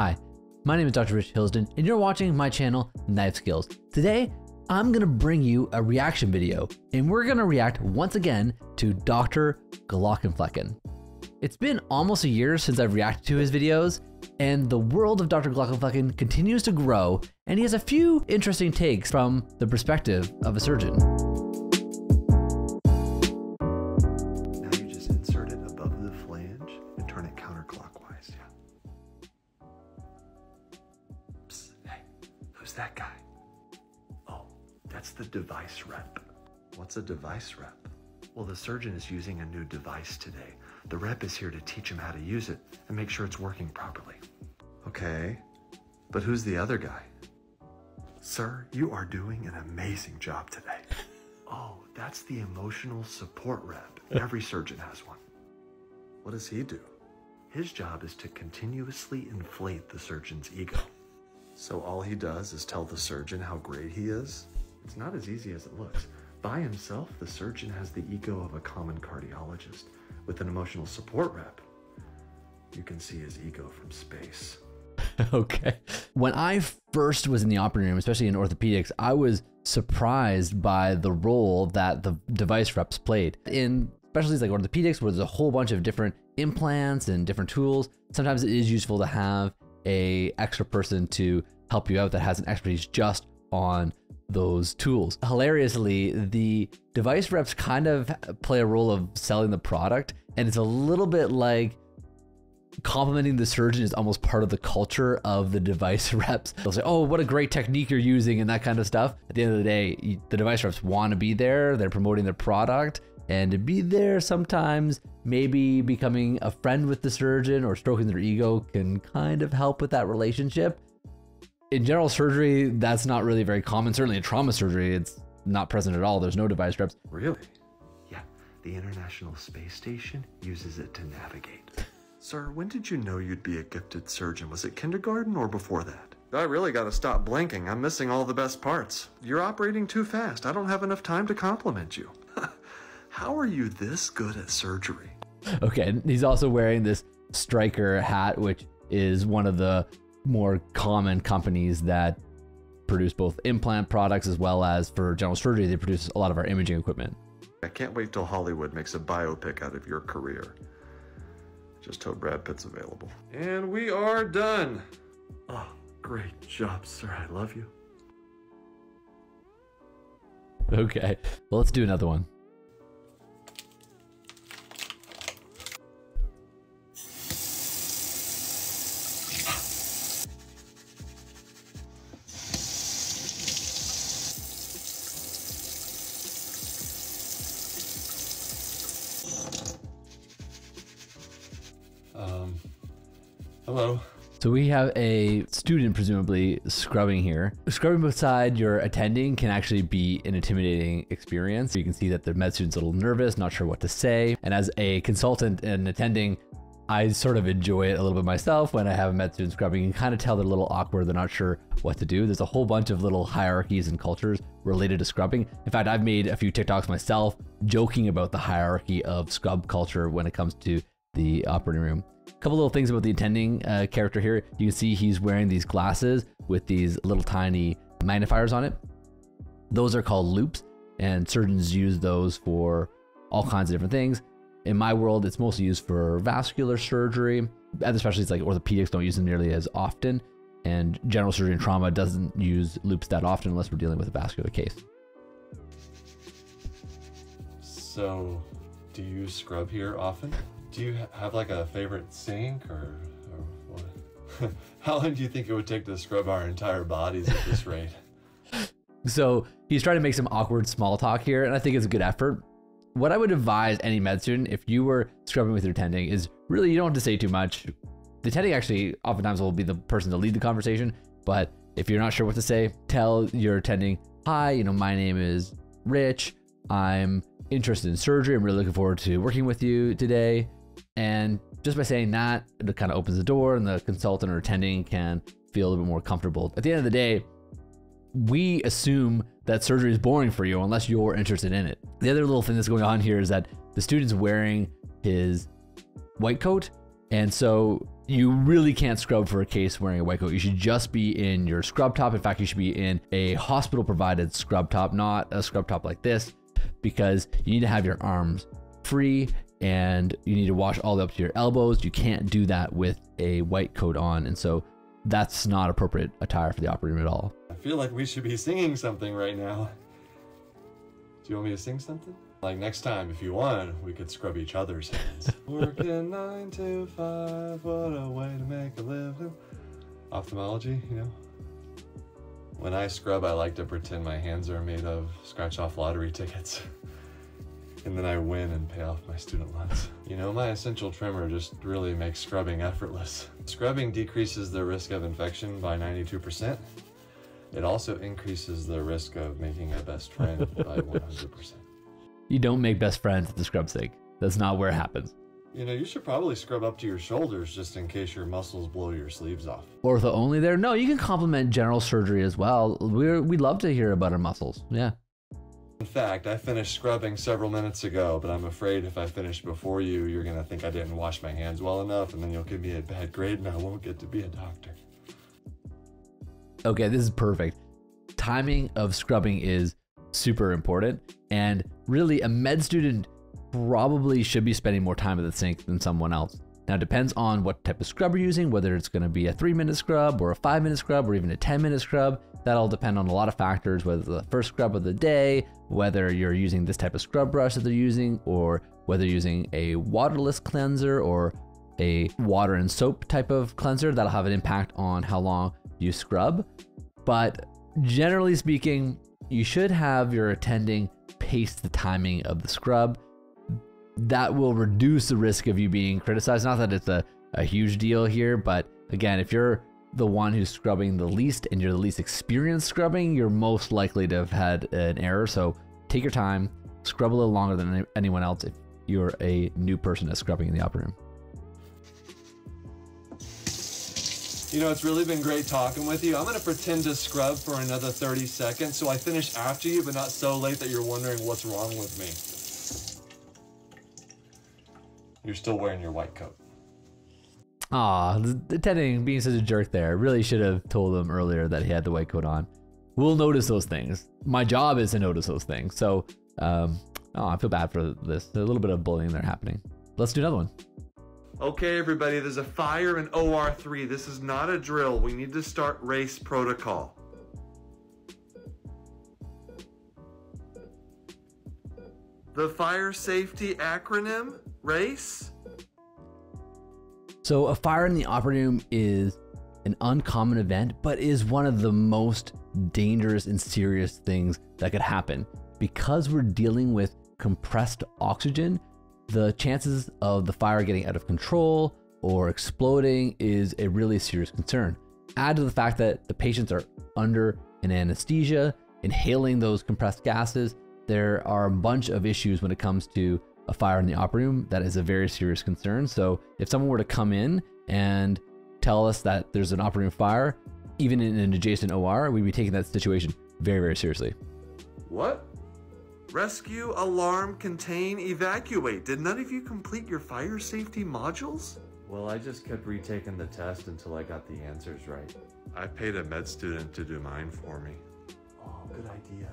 Hi, my name is Dr. Rich Hillsden, and you're watching my channel, Knife Skills. Today, I'm gonna bring you a reaction video, and we're gonna react once again to Dr. Glaucomflecken. It's been almost a year since I've reacted to his videos, and the world of Dr. Glaucomflecken continues to grow, and he has a few interesting takes from the perspective of a surgeon. Now you just insert it above the flange and turn it counterclockwise, yeah. Psst, hey, who's that guy? Oh, that's the device rep. What's a device rep? Well, the surgeon is using a new device today. The rep is here to teach him how to use it and make sure it's working properly. Okay, but who's the other guy? Sir, you are doing an amazing job today. Oh, that's the emotional support rep. Every surgeon has one. What does he do? His job is to continuously inflate the surgeon's ego. So all he does is tell the surgeon how great he is? It's not as easy as it looks. By himself, the surgeon has the ego of a common cardiologist. With an emotional support rep, you can see his ego from space. Okay. When I first was in the operating room, especially in orthopedics, I was surprised by the role that the device reps played. In specialties like orthopedics, where there's a whole bunch of different implants and different tools, sometimes it is useful to have an extra person to help you out that has an expertise just on those tools. Hilariously, the device reps kind of play a role of selling the product, and it's a little bit like complimenting the surgeon is almost part of the culture of the device reps. They'll say, oh, what a great technique you're using and that kind of stuff. At the end of the day, the device reps want to be there. They're promoting their product, and to be there sometimes maybe becoming a friend with the surgeon or stroking their ego can kind of help with that relationship. In general surgery, that's not really very common. Certainly in trauma surgery, it's not present at all. There's no device reps. Really? Yeah, the International Space Station uses it to navigate. Sir, when did you know you'd be a gifted surgeon? Was it kindergarten or before that? I really gotta stop blinking. I'm missing all the best parts. You're operating too fast. I don't have enough time to compliment you. How are you this good at surgery? Okay, and he's also wearing this Stryker hat, which is one of the more common companies that produce both implant products as well as for general surgery. They produce a lot of our imaging equipment. I can't wait till Hollywood makes a biopic out of your career. Just hope Brad Pitt's available. And we are done. Oh, great job, sir. I love you. Okay, well, let's do another one. Hello. So we have a student presumably scrubbing here. Scrubbing beside your attending can actually be an intimidating experience. You can see that the med student's a little nervous, not sure what to say. And as a consultant and attending, I sort of enjoy it a little bit myself when I have a med student scrubbing. You can kind of tell they're a little awkward, they're not sure what to do. There's a whole bunch of little hierarchies and cultures related to scrubbing. In fact, I've made a few TikToks myself joking about the hierarchy of scrub culture when it comes to the operating room. A couple little things about the attending character here. You can see he's wearing these glasses with these little tiny magnifiers on it. Those are called loupes, and surgeons use those for all kinds of different things. In my world, it's mostly used for vascular surgery. Other specialties like orthopedics don't use them nearly as often, and general surgery and trauma doesn't use loupes that often unless we're dealing with a vascular case. So, do you scrub here often? Do you have like a favorite sink or what? How long do you think it would take to scrub our entire bodies at this rate? So he's trying to make some awkward small talk here, and I think it's a good effort. What I would advise any med student, if you were scrubbing with your attending, is really you don't have to say too much. The attending actually oftentimes will be the person to lead the conversation, but if you're not sure what to say, tell your attending, hi, my name is Rich. I'm interested in surgery. I'm really looking forward to working with you today. And just by saying that, it kind of opens the door and the consultant or attending can feel a little bit more comfortable. At the end of the day, we assume that surgery is boring for you unless you're interested in it. The other little thing that's going on here is that the student's wearing his white coat, and so You really can't scrub for a case wearing a white coat. You should just be in your scrub top. In fact, you should be in a hospital provided scrub top, not a scrub top like this, because you need to have your arms free and you need to wash all the way up to your elbows. You can't do that with a white coat on. And so that's not appropriate attire for the operating room at all. I feel like we should be singing something right now. Do you want me to sing something? Like next time, if you want, we could scrub each other's hands. Working 9 to 5, what a way to make a living. Ophthalmology, you know? When I scrub, I like to pretend my hands are made of scratch-off lottery tickets. And then I win and pay off my student loans. You know, my essential trimmer just really makes scrubbing effortless. Scrubbing decreases the risk of infection by 92%. It also increases the risk of making a best friend by 100%. You don't make best friends at the scrub sink. That's not where it happens. You know, you should probably scrub up to your shoulders just in case your muscles blow your sleeves off. Ortho only there? No, you can complement general surgery as well. We'd love to hear about our muscles. Yeah. In fact, I finished scrubbing several minutes ago, but I'm afraid if I finish before you, you're gonna think I didn't wash my hands well enough, and then you'll give me a bad grade and I won't get to be a doctor. Okay, this is perfect. Timing of scrubbing is super important, and really a med student probably should be spending more time at the sink than someone else. Now it depends on what type of scrub you're using, whether it's going to be a 3-minute scrub or a 5-minute scrub or even a 10-minute scrub. That'll depend on a lot of factors, whether the first scrub of the day, whether you're using this type of scrub brush that they're using, or whether you're using a waterless cleanser or a water and soap type of cleanser. That'll have an impact on how long you scrub. But generally speaking, you should have your attending pace the timing of the scrub. That will reduce the risk of you being criticized. Not that it's a huge deal here, but again, if you're the one who's scrubbing the least and you're the least experienced scrubbing, you're most likely to have had an error. So take your time, scrub a little longer than anyone else if you're a new person that's scrubbing in the operating room. You know, it's really been great talking with you. I'm gonna pretend to scrub for another 30 seconds so I finish after you, but not so late that you're wondering what's wrong with me. You're still wearing your white coat. Aw, the attending being such a jerk there. Really should have told him earlier that he had the white coat on. We'll notice those things. My job is to notice those things. So, I feel bad for this. There's a little bit of bullying there happening. Let's do another one. Okay, everybody, there's a fire in OR3. This is not a drill. We need to start race protocol. The fire safety acronym, RACE? So a fire in the operating room is an uncommon event, but is one of the most dangerous and serious things that could happen. Because we're dealing with compressed oxygen, the chances of the fire getting out of control or exploding is a really serious concern. Add to the fact that the patients are under an anesthesia, inhaling those compressed gases. There are a bunch of issues when it comes to a fire in the operating room that is a very serious concern. So if someone were to come in and tell us that there's an operating room fire, even in an adjacent OR, we'd be taking that situation very, very seriously. What? Rescue, alarm, contain, evacuate. Did none of you complete your fire safety modules? Well, I just kept retaking the test until I got the answers right. I paid a med student to do mine for me. Oh, good idea.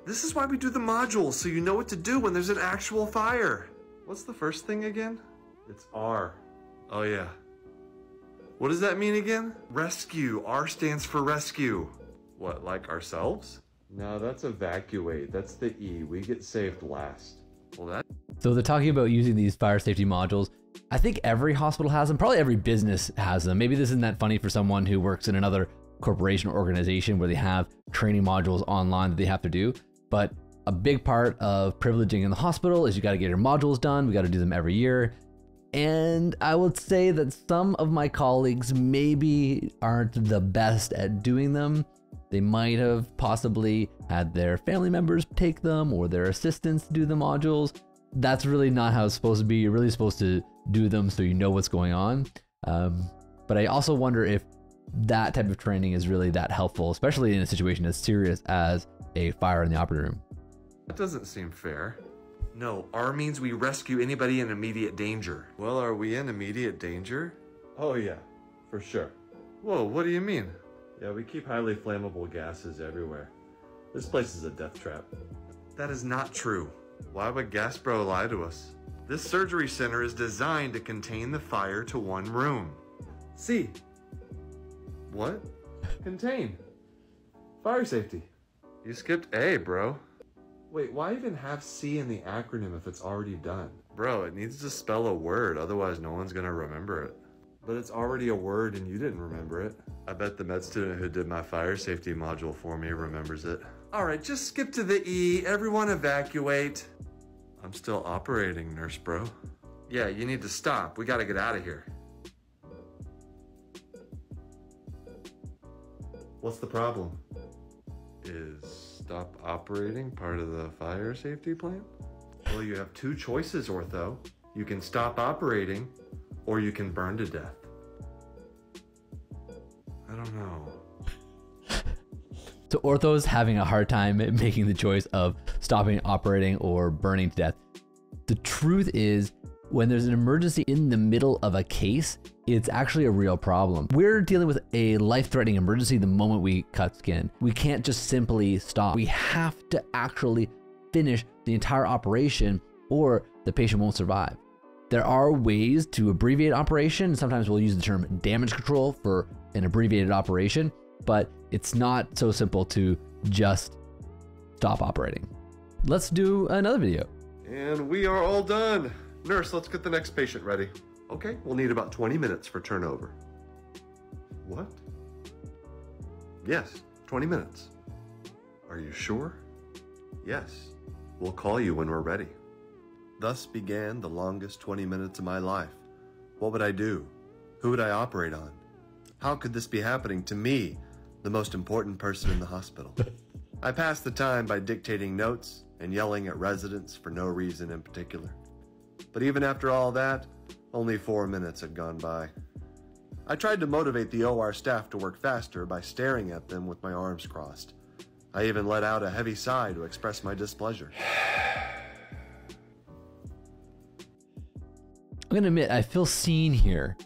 This is why we do the modules, so you know what to do when there's an actual fire. What's the first thing again? It's R. Oh yeah. What does that mean again? Rescue. R stands for rescue. What, like ourselves? No, that's evacuate. That's the E. We get saved last. Well, that... So they're talking about using these fire safety modules. I think every hospital has them. Probably every business has them. Maybe this isn't that funny for someone who works in another corporation or organization where they have training modules online that they have to do. But a big part of privileging in the hospital is you got to get your modules done. We got to do them every year. And I would say that some of my colleagues maybe aren't the best at doing them. They might have possibly had their family members take them or their assistants do the modules. That's really not how it's supposed to be. You're really supposed to do them so you know what's going on. But I also wonder if that type of training is really that helpful, especially in a situation as serious as a fire in the operating room. That doesn't seem fair. No, R means we rescue anybody in immediate danger. Well, are we in immediate danger? Oh yeah, for sure. Whoa, what do you mean? Yeah, we keep highly flammable gases everywhere. This place is a death trap. That is not true. Why would Gaspro lie to us? This surgery center is designed to contain the fire to one room. C. What? Contain. Fire safety. You skipped A, bro. Wait, why even have C in the acronym if it's already done? Bro, it needs to spell a word, otherwise no one's gonna remember it. But it's already a word and you didn't remember it. I bet the med student who did my fire safety module for me remembers it. Alright, just skip to the E. Everyone evacuate. I'm still operating, nurse bro. Yeah, you need to stop. We gotta get out of here. What's the problem? Is stop operating part of the fire safety plan? Well, you have two choices, Ortho. You can stop operating, or you can burn to death. I don't know. So Ortho's having a hard time making the choice of stopping operating or burning to death. The truth is, when there's an emergency in the middle of a case, it's actually a real problem. We're dealing with a life-threatening emergency the moment we cut skin. We can't just simply stop. We have to actually finish the entire operation or the patient won't survive. There are ways to abbreviate operation. Sometimes we'll use the term damage control for an abbreviated operation, but it's not so simple to just stop operating. Let's do another video. And we are all done. Nurse, let's get the next patient ready. Okay, we'll need about 20 minutes for turnover. What? Yes, 20 minutes. Are you sure? Yes, we'll call you when we're ready. Thus began the longest 20 minutes of my life. What would I do? Who would I operate on? How could this be happening to me, the most important person in the hospital? I passed the time by dictating notes and yelling at residents for no reason in particular. But even after all that, only 4 minutes had gone by. I tried to motivate the OR staff to work faster by staring at them with my arms crossed. I even let out a heavy sigh to express my displeasure. I'm gonna admit, I feel seen here.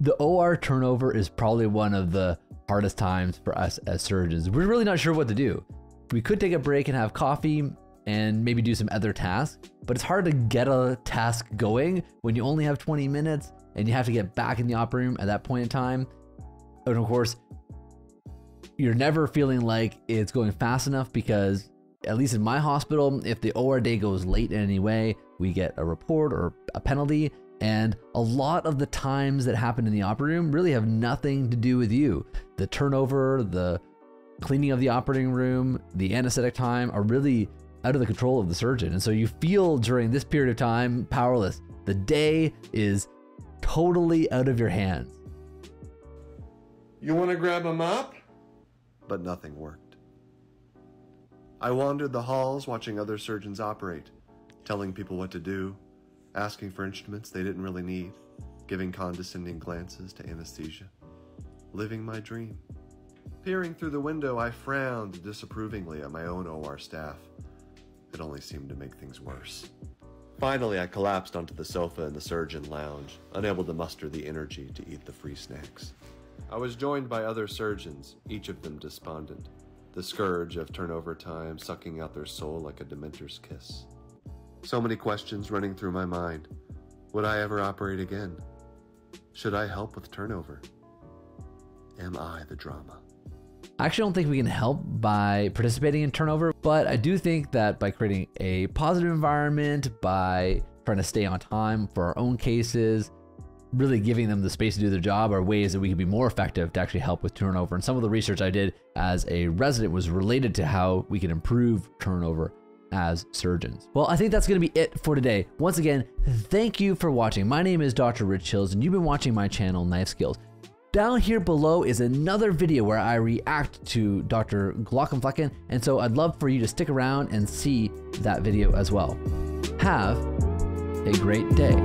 The OR turnover is probably one of the hardest times for us as surgeons. We're really not sure what to do. We could take a break and have coffee and maybe do some other tasks, but it's hard to get a task going when you only have 20 minutes and you have to get back in the operating room at that point in time. And of course, you're never feeling like it's going fast enough because, at least in my hospital, if the OR day goes late in any way, we get a report or a penalty. And a lot of the times that happen in the operating room really have nothing to do with you. The turnover, the cleaning of the operating room, the anesthetic time are really out of the control of the surgeon. And so you feel during this period of time powerless. The day is totally out of your hands. You want to grab a mop? But nothing worked. I wandered the halls watching other surgeons operate, telling people what to do, asking for instruments they didn't really need, giving condescending glances to anesthesia, living my dream. Peering through the window, I frowned disapprovingly at my own OR staff. It only seemed to make things worse. Finally, I collapsed onto the sofa in the surgeon lounge, unable to muster the energy to eat the free snacks. I was joined by other surgeons, each of them despondent, the scourge of turnover time sucking out their soul like a dementor's kiss. So many questions running through my mind. Would I ever operate again? Should I help with turnover? Am I the drama? I actually don't think we can help by participating in turnover, but I do think that by creating a positive environment, by trying to stay on time for our own cases, really giving them the space to do their job are ways that we can be more effective to actually help with turnover. And some of the research I did as a resident was related to how we can improve turnover as surgeons. Well, I think that's going to be it for today. Once again, thank you for watching. My name is Dr. Rich Hills, and you've been watching my channel, Knife Skills. Down here below is another video where I react to Dr. Glaucomflecken, and so I'd love for you to stick around and see that video as well. Have a great day.